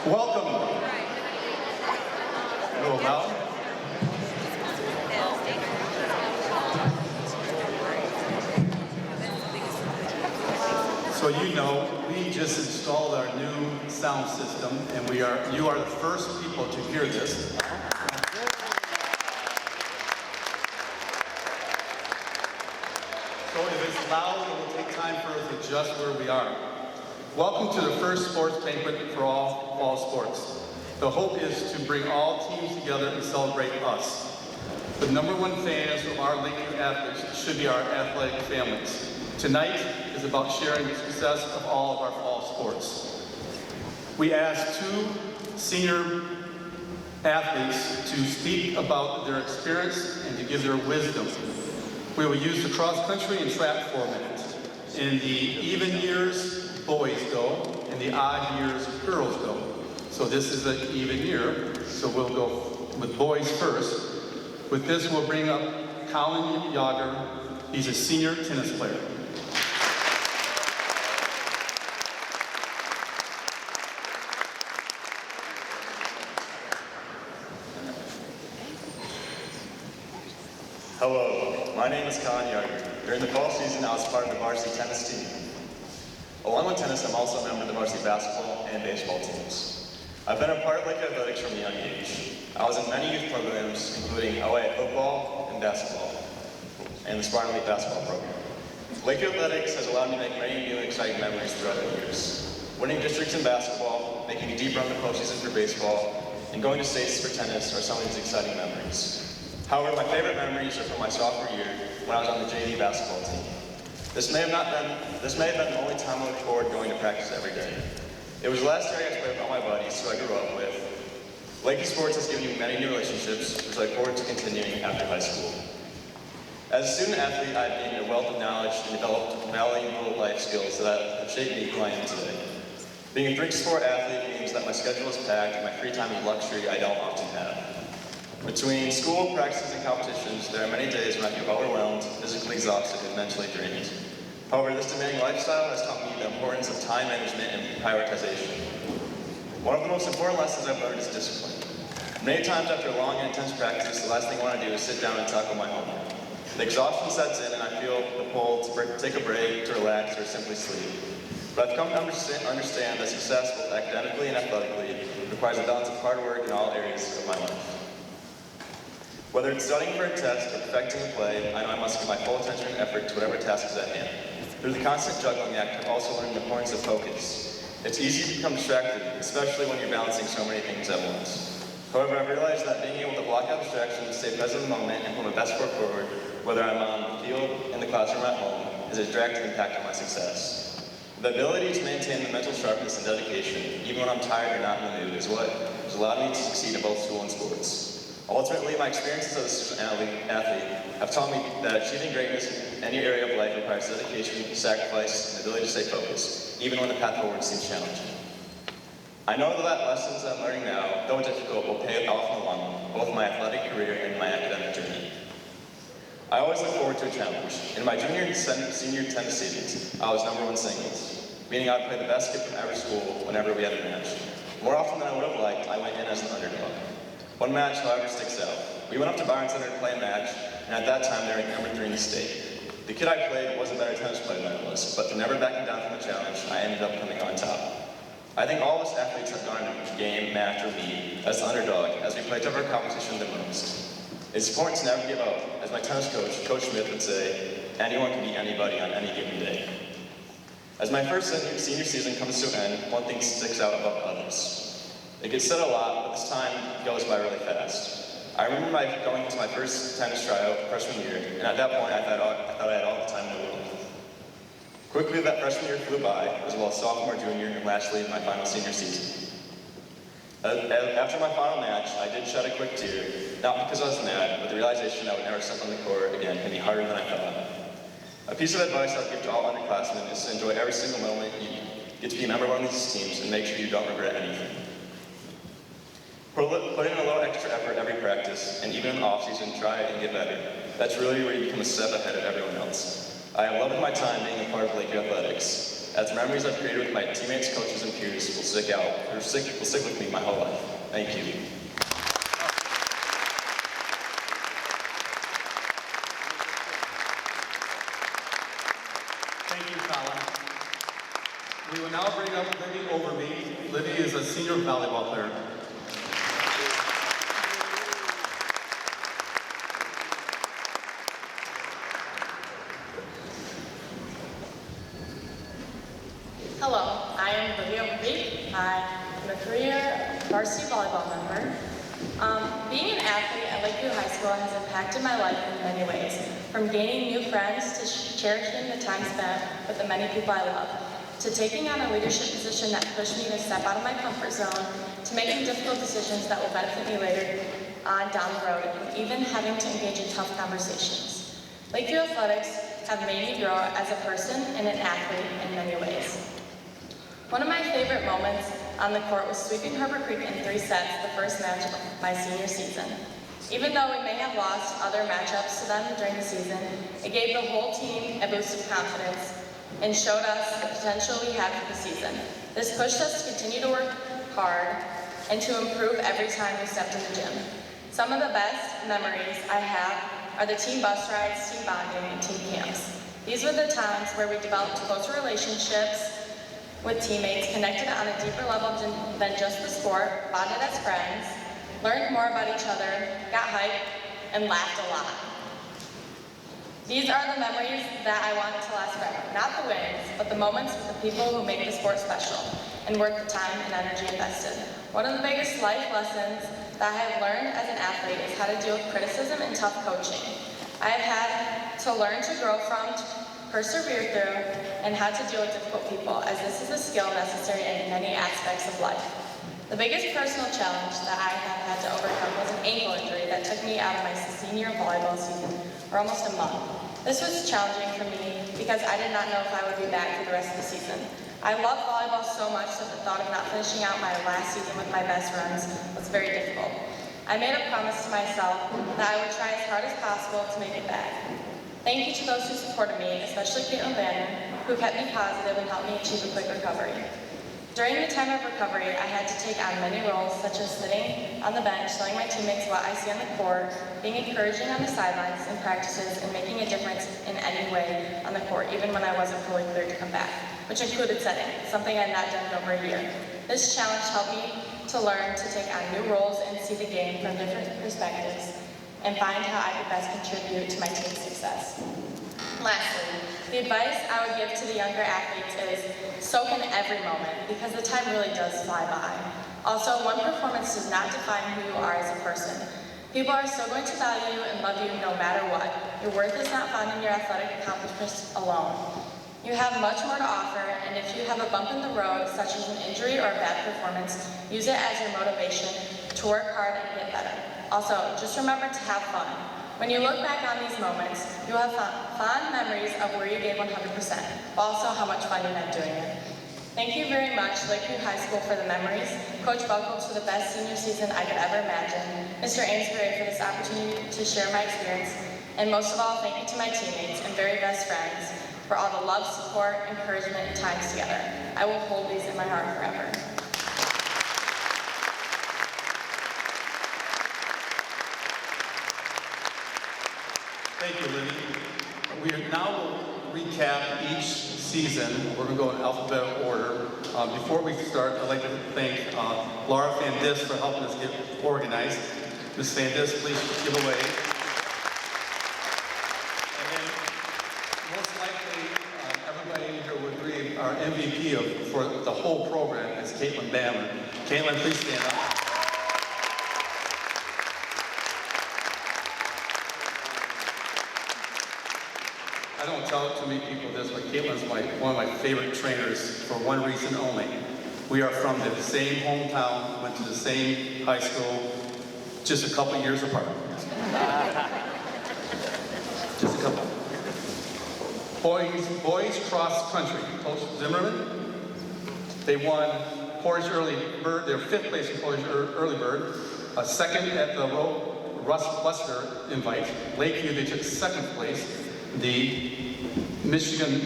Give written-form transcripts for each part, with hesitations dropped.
Welcome. A little loud. So you know, we just installed our new sound system, and you are the first people to hear this. So if it's loud, it will take time for us to adjust where we are. Welcome to the first sports banquet for all fall sports. The hope is to bring all teams together and celebrate us. The number one fans of our Lakeview athletes should be our athletic families. Tonight is about sharing the success of all of our fall sports. We asked two senior athletes to speak about their experience and to give their wisdom. We will use the cross-country and track format. In the even years, boys go, and the odd years, girls go. So this is an even year, so we'll go with boys first. With this, we'll bring up Colin Yager. He's a senior tennis player. Hello, my name is Colin Yager. During the fall season, I was part of the varsity tennis team. Along with tennis, I'm also a member of the varsity basketball and baseball teams. I've been a part of Lakeview Athletics from a young age. I was in many youth programs, including OA football and basketball, and the Spartan League basketball program. Lakeview Athletics has allowed me to make many new and exciting memories throughout the years. Winning districts in basketball, making a deep run to postseason for baseball, and going to states for tennis are some of these exciting memories. However, my favorite memories are from my sophomore year when I was on the JV basketball team. This may have been the only time I looked forward to going to practice every day. It was the last year I got to play with all my buddies who I grew up with. Lakeview Sports has given me many new relationships, which I look forward to continuing after high school. As a student athlete, I've gained a wealth of knowledge and developed valuable life skills that have shaped me who I am today. Being a three-sport athlete means that my schedule is packed and my free time is a luxury I don't often have. Between school, practices, and competitions, there are many days when I feel overwhelmed, physically exhausted, and mentally drained. However, this demanding lifestyle has taught me the importance of time management and prioritization. One of the most important lessons I've learned is discipline. Many times after a long and intense practice, the last thing I want to do is sit down and tackle my homework. The exhaustion sets in and I feel the pull to take a break, to relax, or simply sleep. But I've come to understand that success, both academically and athletically, requires a balance of hard work in all areas of my life. Whether it's studying for a test or perfecting a play, I know I must give my full attention and effort to whatever task is at hand. Through the constant juggling act, I've also learned the importance of focus. It's easy to become distracted, especially when you're balancing so many things at once. However, I've realized that being able to block out distractions, stay present in the moment, and put my best foot forward, whether I'm on the field, in the classroom, or at home, has a direct impact on my success. The ability to maintain the mental sharpness and dedication, even when I'm tired or not in the mood, is what has allowed me to succeed in both school and sports. Ultimately, my experiences as a student athlete have taught me that achieving greatness in any area of life requires dedication, sacrifice, and the ability to stay focused, even when the path forward seems challenging. I know that lessons I'm learning now, though difficult, will pay off in the long run, both in my athletic career and my academic journey. I always look forward to a challenge. In my junior and senior tennis seasons, I was #1 singles, meaning I would play the best kid from every school whenever we had a match. More often than I would have liked, I went in as an underdog. One match, however, sticks out. We went up to Barnes Center to play a match, and at that time they were #3 in the state. The kid I played was a better tennis player than I was, but through never backing down from the challenge, I ended up coming on top. I think all of us athletes have gone into a game, match, or meet as the underdog, as we play tougher competition than most. It's important to never give up. As my tennis coach, Coach Smith, would say, anyone can beat anybody on any given day. As my first senior season comes to an end, one thing sticks out above others. It gets said a lot, but this time goes by really fast. I remember going to my first tennis tryout freshman year, and at that point I thought I had all the time in the world. Quickly, that freshman year flew by, as well as sophomore, junior, and lastly, my final senior season. After my final match, I did shed a quick tear, not because I was mad, but the realization I would never step on the court again hit me harder than I thought. A piece of advice I would give to all underclassmen is to enjoy every single moment you get to be a member of one of these teams and make sure you don't regret anything. Put in a little extra effort every practice, and even in the off-season, try and get better. That's really where you become a step ahead of everyone else. I have loved my time being a part of Lakeview Athletics. as the memories I've created with my teammates, coaches, and peers will stick with me my whole life. Thank you. Thank you, Colin. We will now bring up Libby Overby. Libby is a senior volleyball player. Hello, I am Lakeview Overby. I'm a career varsity volleyball member. Being an athlete at Lakeview High School has impacted my life in many ways, from gaining new friends to cherishing the time spent with the many people I love, to taking on a leadership position that pushed me to step out of my comfort zone, to making difficult decisions that will benefit me later on down the road, and even having to engage in tough conversations. Lakeview Athletics have made me grow as a person and an athlete in many ways. One of my favorite moments on the court was sweeping Harbor Creek in 3 sets the first match of my senior season. Even though we may have lost other matchups to them during the season, it gave the whole team a boost of confidence and showed us the potential we had for the season. This pushed us to continue to work hard and to improve every time we stepped in the gym. Some of the best memories I have are the team bus rides, team bonding, and team camps. These were the times where we developed closer relationships with teammates, connected on a deeper level than just the sport, bonded as friends, learned more about each other, got hyped, and laughed a lot. These are the memories that I want to last forever. Not the wins, but the moments with the people who make the sport special and worth the time and energy invested. One of the biggest life lessons that I have learned as an athlete is how to deal with criticism and tough coaching. I have had to learn to grow from, persevere through, and how to deal with difficult people, as this is a skill necessary in many aspects of life. The biggest personal challenge that I have had to overcome was an ankle injury that took me out of my senior volleyball season for almost a month. This was challenging for me because I did not know if I would be back for the rest of the season. I love volleyball so much that the thought of not finishing out my last season with my best friends was very difficult. I made a promise to myself that I would try as hard as possible to make it back. Thank you to those who supported me, especially Caitlin Bannon, who kept me positive and helped me achieve a quick recovery. During the time of recovery, I had to take on many roles, such as sitting on the bench, telling my teammates what I see on the court, being encouraging on the sidelines in practices, and making a difference in any way on the court, even when I wasn't fully cleared to come back, which included setting, something I had not done in over a year. This challenge helped me to learn to take on new roles and see the game from different perspectives, and find how I could best contribute to my team's success. Lastly, the advice I would give to the younger athletes is soak in every moment, because the time really does fly by. Also, one performance does not define who you are as a person. People are still going to value you and love you no matter what. Your worth is not found in your athletic accomplishments alone. You have much more to offer, and if you have a bump in the road, such as an injury or a bad performance, use it as your motivation to work hard and get better. Also, just remember to have fun. When you look back on these moments, you'll have fond memories of where you gave 100%, but also how much fun you had doing it. Thank you very much, Lakeview High School, for the memories, Coach Buckle for the best senior season I could ever imagine, Mr. Amesbury for this opportunity to share my experience, and most of all, thank you to my teammates and very best friends for all the love, support, encouragement, and times together. I will hold these in my heart forever. Thank you, Libby. We are now will recap each season. We're going to go in alphabetical order. Before we start, I'd like to thank Laura Van Dis for helping us get organized. Ms. Van Dis, please give away. And then, most likely, everybody here would agree our MVP for the whole program is Caitlin Bannon. Caitlin, please stand up. I don't tell too many people this, but Caitlin's one of my favorite trainers for one reason only. We are from the same hometown, went to the same high school, just a couple years apart. Just a couple. Boys cross country, Coach Zimmerman. They won Portage Early Bird, their 5th place in Portage Early Bird, a second at the Russ Lester invite. Lakeview, they took 2nd place. The Michigan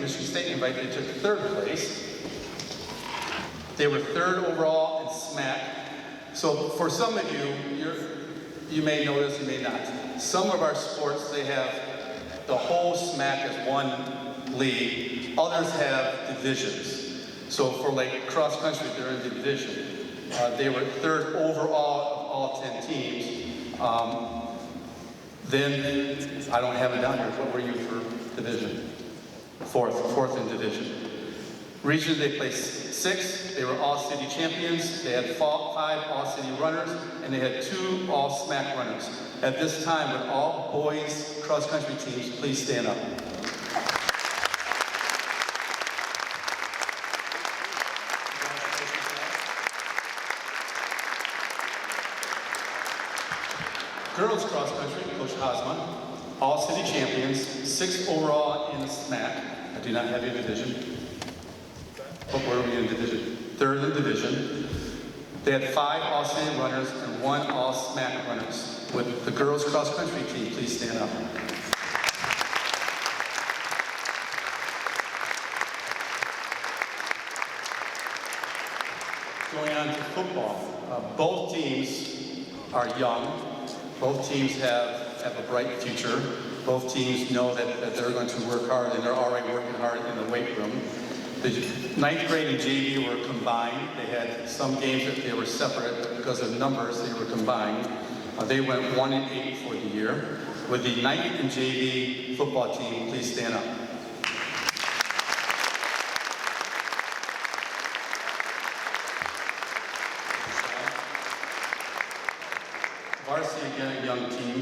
State invite, they took third place. They were third overall in SMAC. So for some of you, you may know this, you may not. Some of our sports, they have the whole SMAC as one league. Others have divisions. So for like cross country, they're in division. They were third overall of all 10 teams. Then, I don't have it down here, what were you for division? Fourth in division. Region, they placed 6. They were all-city champions. They had 5 all-city runners, and they had 2 all-SMAC runners. At this time, would all boys cross-country teams please stand up? Girls cross-country, Coach Hosman, all-city champions, 6 overall in the SMAC. I do not have your division. But where are we in division? Third in division. They had 5 all-city runners and 1 all-SMAC runners. Would the girls cross-country team please stand up? Going on to football. Both teams are young. Both teams have a bright future. Both teams know that they're going to work hard, and they're already working hard in the weight room. The 9th grade and JV were combined. They had some games that they were separate, but because of numbers, they were combined. They went 1-8 for the year. Would the 9th and JV football team please stand up? Varsity, again, a young team.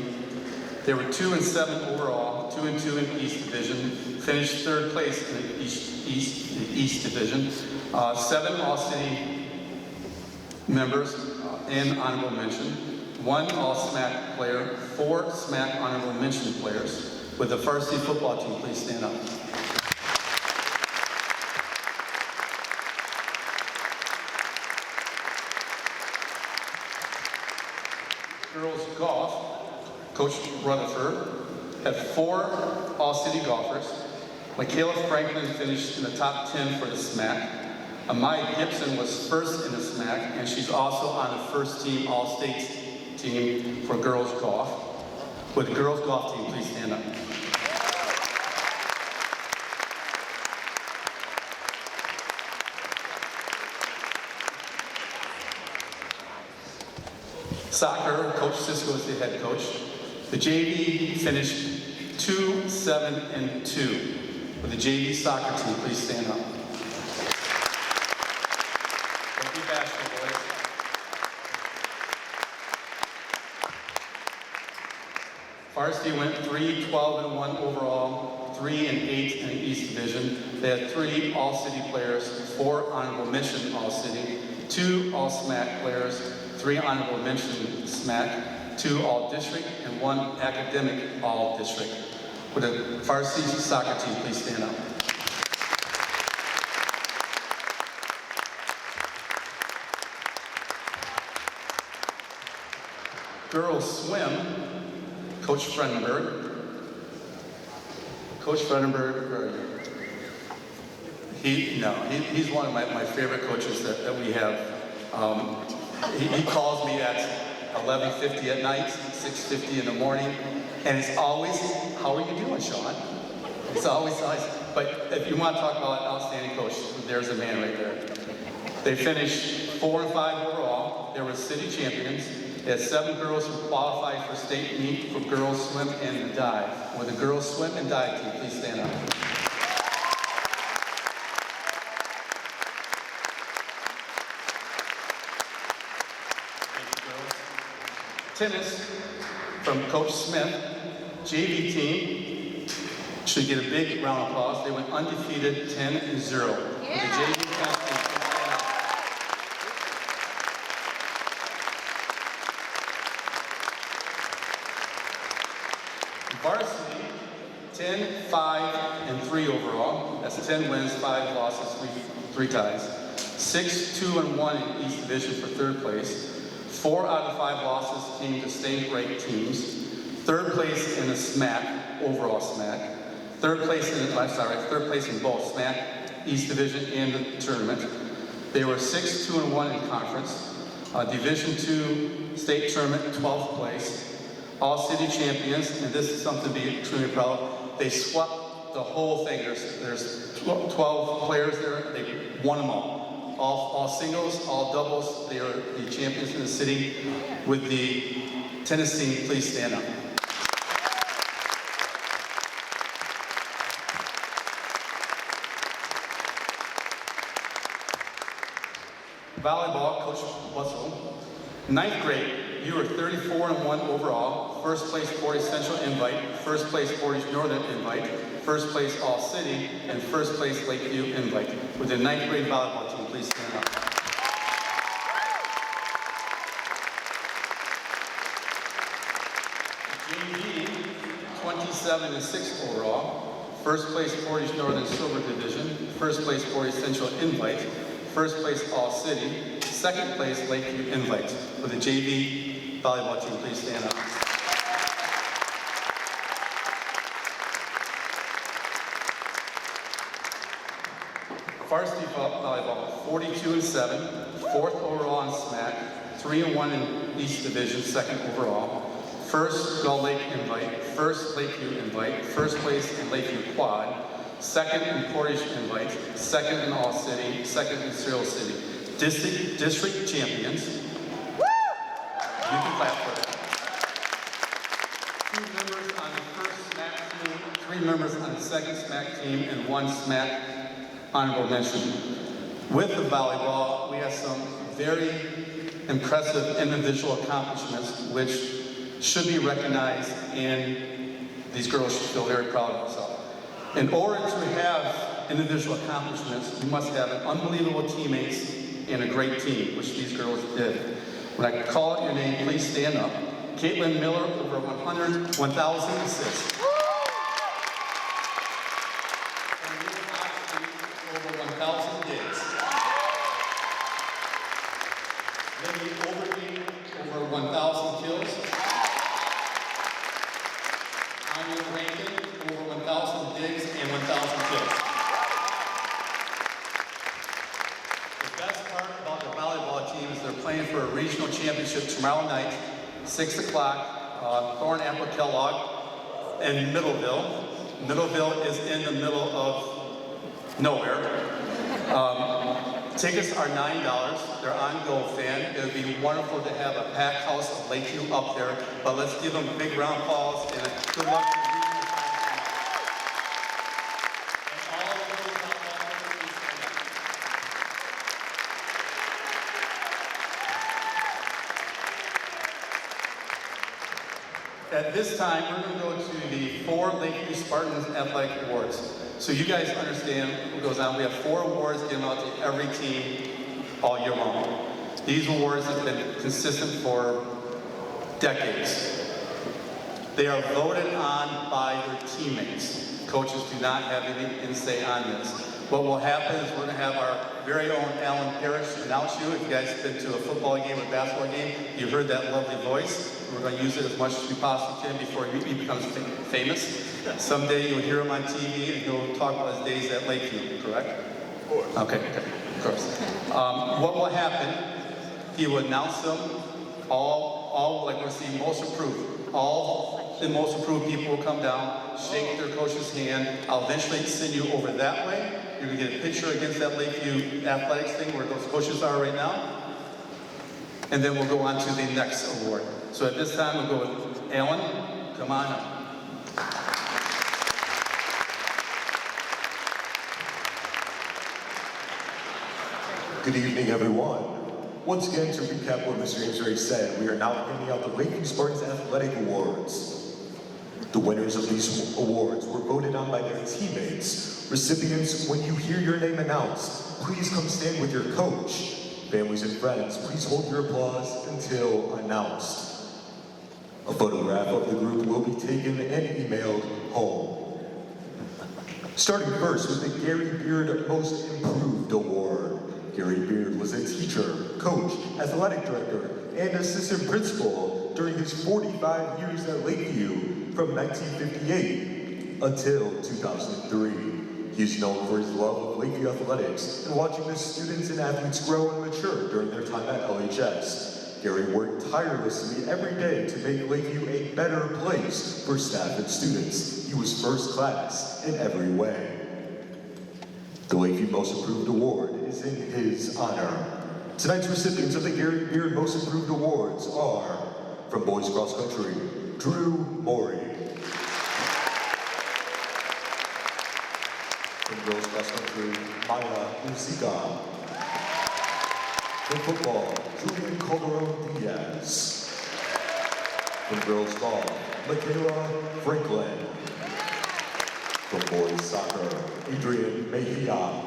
They were 2-7 overall, 2-2 in East Division, finished 3rd place in the East Division. 7 all-city members in honorable mention, 1 all-SMAC player, 4 SMAC honorable mention players. Would the varsity football team please stand up? Girls golf, Coach Rutherford had 4 all-city golfers. Michaela Franklin finished in the top 10 for the SMAC. Amaya Gibson was first in the SMAC, and she's also on the first team all-state team for girls golf. Would the girls golf team please stand up? Soccer, Coach Cisco is the head coach. The JV finished 2-7-2. Would the JV soccer team please stand up? Don't be bashful, boys. Varsity went 3-12-1 overall, 3-8 in the East Division. They had 3 all-city players, 4 honorable mention all-city, 2 all-SMAC players, 3 honorable mention SMAC, 2 all-district, and 1 academic all-district. Would the varsity soccer team please stand up? Girls swim, Coach Fredenberg. Coach Fredenberg, where are you? He's one of my favorite coaches that we have. He calls me at 11:50 at night, 6:50 in the morning, and it's always, "How are you doing, Sean?" It's always nice. But if you want to talk about an outstanding coach, there's a man right there. They finished 4-5 overall. They were city champions. They had 7 girls who qualified for state meet for girls swim and dive. Would the girls swim and dive team please stand up? 10 tennis from Coach Smith. JV team should get a big round of applause. They went undefeated 10-0. Yeah. The JV tennis team. Varsity, 10-5-3 overall. That's 10 wins, 5 losses, 3 ties. 6-2-1 in East Division for 3rd place. 4 out of 5 losses came to state-ranked teams. 3rd place in the SMAC, overall SMAC. third place in both SMAC East Division and the tournament. They were 6-2-1 in conference. Division II state tournament, 12th place. All city champions, and this is something to be extremely proud of. They swept the whole thing. There's 12 players there. They won them all. All singles, all doubles. They are the champions in the city. With the tennis team, please stand up. Volleyball, Coach Bussell. 9th grade, you were 34-1 overall. First place Portage Central invite, first place Portage Northern invite, first place All City, and first place Lakeview invite. With the 9th grade volleyball team, please stand up. JV, 27-6 overall. First place Portage Northern Silver Division, first place Portage Central invite, first place All City, second place Lakeview invite. For the JV volleyball team, please stand up. Varsity volleyball, 42-7, 4th overall in SMAC, 3-1 in East Division, 2nd overall. First Gull Lake invite, first Lakeview invite, first place in Lakeview quad, second in Portage invite, second in All City, second in Cyril City. District champions. Woo! You can clap for that. 2 members on the first SMAC team, 3 members on the second SMAC team, and 1 SMAC honorable mention. With the volleyball, we have some very impressive individual accomplishments which should be recognized, and these girls should feel very proud of themselves. In order to have individual accomplishments, you must have an unbelievable teammates and a great team, which these girls did. When I call out your name, please stand up. Caitlin Miller, over 1,006. Over 1,000 digs. Lady Overby, over 1,000 kills. Anya Rankin, over 1,000 digs and 1,000 kills. The best part about the volleyball team is they're playing for a regional championship tomorrow night, 6 o'clock, Thorn-Apple Kellogg in Middleville. Middleville is in the middle of nowhere. Tickets are $9. They're on GoFan. It would be wonderful to have a packed house of Lakeview up there, but let's give them a big round of applause and good luck to the regional finals. And all of those out there, at this time, we're going to go to the 4 Lakeview Spartans Athletic Awards. So you guys understand what goes on. We have 4 awards given out to every team all year long. These awards have been consistent for decades. They are voted on by their teammates. Coaches do not have any say on this. What will happen is we're going to have our very own Alan Parrish announce you. If you guys have been to a football game or basketball game, you heard that lovely voice. We're going to use it as much as we possibly can before he becomes famous. Someday you'll hear him on TV and he'll talk about his days at Lakeview, correct? Of course. Okay, of course. What will happen, he will announce them, all like we're seeing most approved. All the most approved people will come down, shake their coach's hand. I'll eventually send you over that way. You're going to get a picture against that Lakeview athletics thing where those coaches are right now. And then we'll go on to the next award. So at this time, we'll go with Alan. Come on up. Good evening, everyone. Once again, to recap what Mr. James already said, we are now handing out the Lakeview Spartans Athletic Awards. The winners of these awards were voted on by their teammates. Recipients, when you hear your name announced, please come stand with your coach. Families and friends, please hold your applause until announced. A photograph of the group will be taken and emailed home. Starting first with the Gary Beard Most Improved Award. Gary Beard was a teacher, coach, athletic director, and assistant principal during his 45 years at Lakeview from 1958. until 2003. He's known for his love of Lakeview athletics and watching the students and athletes grow and mature during their time at LHS. Gary worked tirelessly every day to make Lakeview a better place for staff and students. He was first class in every way. The Lakeview Most Improved Award is in his honor. Tonight's recipients of the Gary Beard Most Improved Awards are, from boys cross country, Drew Morey. From girls cross country, Maya Uziga. From football, Julian Calderon Diaz. From girls golf, Michaela Franklin. From boys soccer, Adrian Mejia.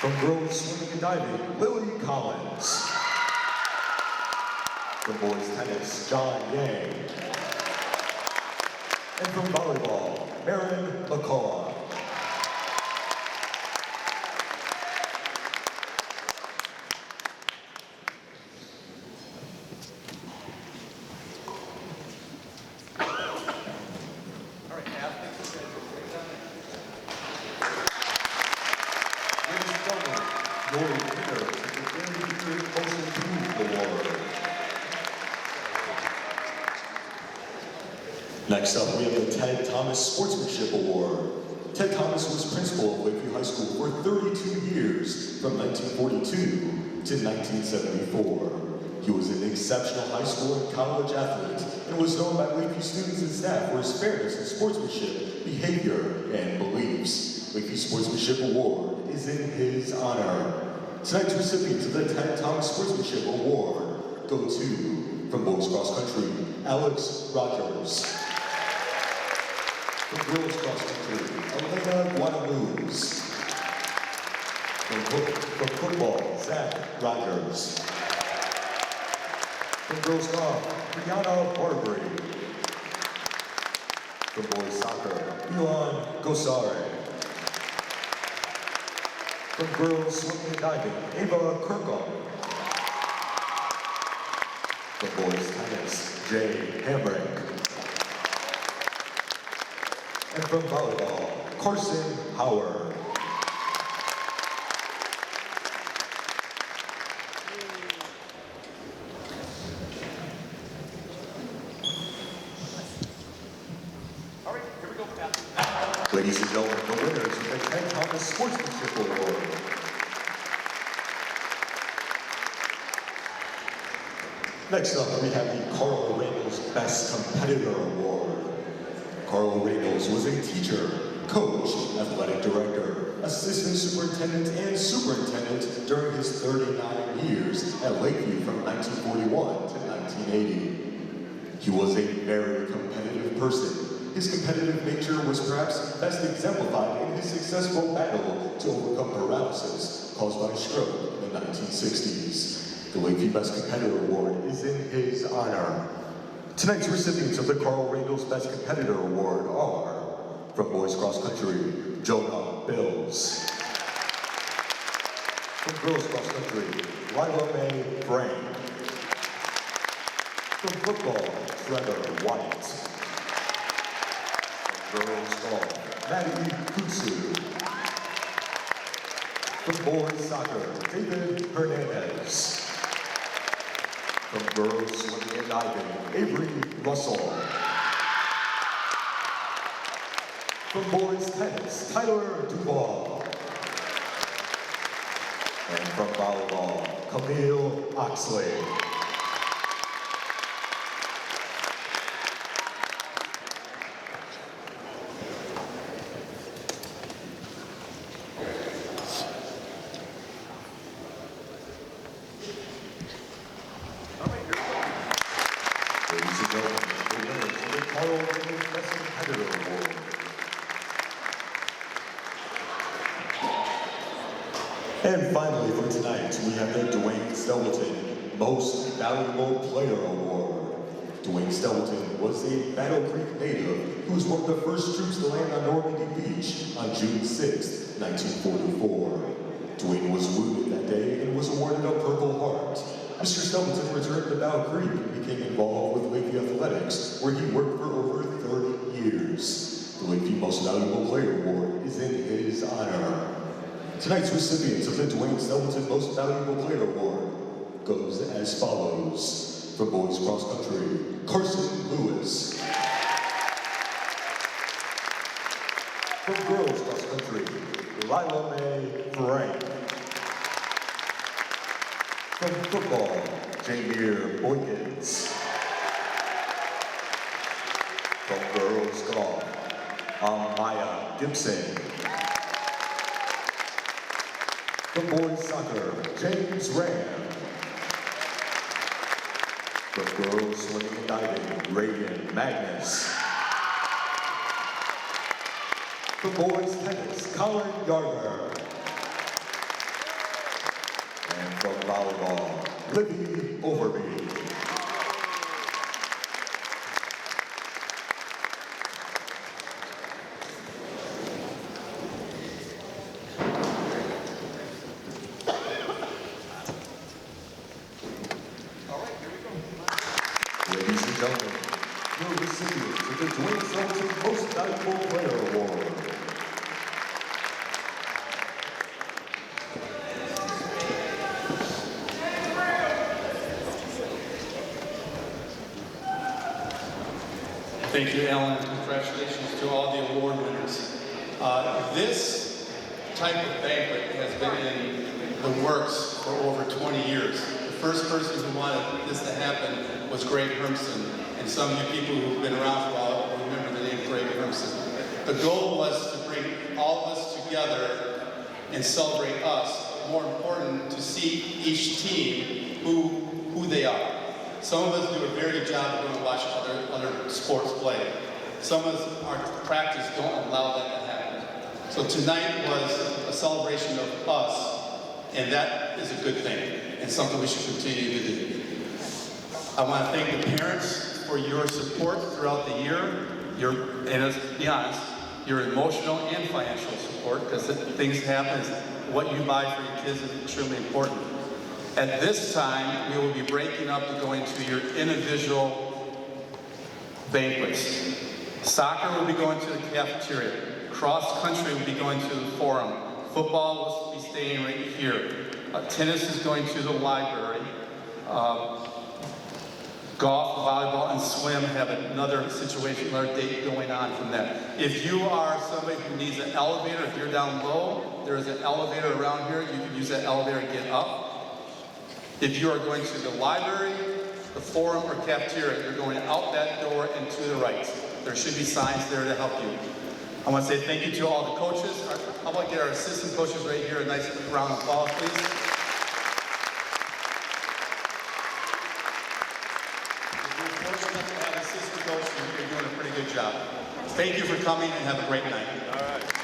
From girls swimming and diving, Lily Collins. From boys tennis, John Yang. And from volleyball, Marin McCullough. Next up, we have the Ted Thomas Sportsmanship Award. Ted Thomas was principal of Lakeview High School for 32 years, from 1942 to 1974. He was an exceptional high school and college athlete and was known by Lakeview students and staff for his fairness in sportsmanship, behavior, and beliefs. Lakeview Sportsmanship Award is in his honor. Tonight's recipients of the Ted Thomas Sportsmanship Award go to, from boys cross country, Alex Rogers. From girls cross country, Elena Guadalupe. From football, Zach Rogers. From girls golf, Brianna Barbary. From boys soccer, Milan Gosare. From girls swimming and diving, Ava Kirkham. From boys tennis, Jay Hamrick. And from volleyball, Carson Howard. Ladies and gentlemen, the winners of the Ted Thomas Sportsmanship Award. Next up, we have the Carl Reynolds Best Competitor Award. Carl Reynolds was a teacher, coach, athletic director, assistant superintendent, and superintendent during his 39 years at Lakeview from 1941 to 1980. He was a very competitive person. His competitive nature was perhaps best exemplified in his successful battle to overcome paralysis caused by a stroke in the 1960s. The Lakeview Best Competitor Award is in his honor. Tonight's recipients of the Carl Reynolds Best Competitor Award are, from boys cross country, Jonah Bills. From girls cross country, Lila Mae Frank. From football, Trevor White. Girls golf, Maddie Kutsu. From boys soccer, David Hernandez. From girls swimming and diving, Avery Russell. From boys tennis, Tyler Duval. And from volleyball, Camille Oxley. Ladies and gentlemen, the winners of the Carl Reynolds Best Competitor Award. And finally for tonight, we have the Dwayne Stapleton Most Valuable Player Award. Dwayne Stapleton was a Battle Creek native who was one of the first troops to land on Normandy Beach on June 6, 1944. Dwayne was wounded that day and was awarded a Purple Heart. Mr. Stapleton returned to Bow Creek and became involved with Lakeview Athletics, where he worked for over 30 years. The Lakeview Most Valuable Player Award is in his honor. Tonight's recipients of the Dwayne Stapleton Most Valuable Player Award goes as follows. From boys cross country, Carson Lewis. From girls cross country, Lila Mae Frank. From football, Jameer Boykins. From girls golf, Amaya Gibson. From boys soccer, James Ram. From girls swimming and diving, Reagan Magnus. From boys tennis, Colin Gardner. And from volleyball, Libby Overby. Ladies and gentlemen, your recipients of the Dwayne Stapleton Most Valuable Player Award. Thank you, Alan, and congratulations to all the award winners. This type of banquet has been in the works for over 20 years. The first person who wanted this to happen was Greg Hermson, and some of you people who've been around for a while will remember the name Greg Hermson. The goal was to bring all of us together and celebrate us. More important, to see each team who they are. Some of us do a very good job of going to watch other sports play. Some of us, our practice don't allow that to happen. So tonight was a celebration of us, and that is a good thing, and something we should continue to do. I want to thank the parents for your support throughout the year. And let's be honest, your emotional and financial support, because things happen. What you buy for your kids is extremely important. At this time, we will be breaking up and going to your individual banquets. Soccer will be going to the cafeteria. Cross country will be going to the forum. Football will be staying right here. Tennis is going to the library. Golf, volleyball, and swim have another situation, another date going on from that. If you are somebody who needs an elevator, if you're down low, there is an elevator around here. You can use that elevator to get up. If you are going to the library, the forum, or cafeteria, you're going out that door and to the right. There should be signs there to help you. I want to say thank you to all the coaches. How about get our assistant coaches right here? A nice round of applause, please. If you're fortunate to have an assistant coach, you're doing a pretty good job. Thank you for coming and have a great night. All right.